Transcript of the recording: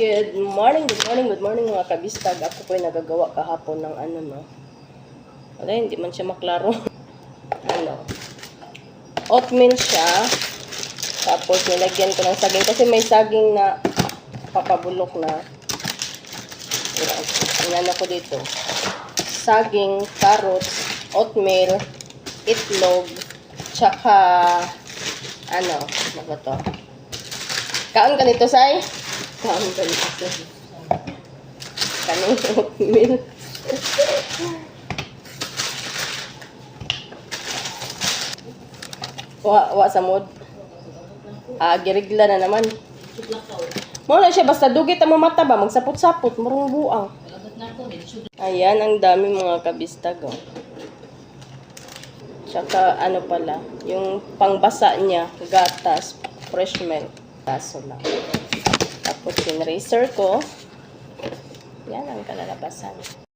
Good morning mga kabistag. Ako po'y nagagawa kahapon ng ano no. Wala, hindi man siya maklaro. Ano, oatmeal siya. Tapos nilagyan ko ng saging kasi may saging na papabulok na. Inano ko dito. Saging, carrots, oatmeal, itlog, tsaka ano ba to? Kaon ka nito, Sai? Kaon ka nito. Kanong oatmeal. Wa sa mood. Girigla na naman. Muna siya, basta dugit ang mata ba, magsapot-sapot, marong buang. Ayan, ang dami mga kabistag. Oh. Tsaka ano pala, yung pangbasa niya, gatas, fresh milk, taso lang. Tapos yung eraser ko, yan ang kalalabasan.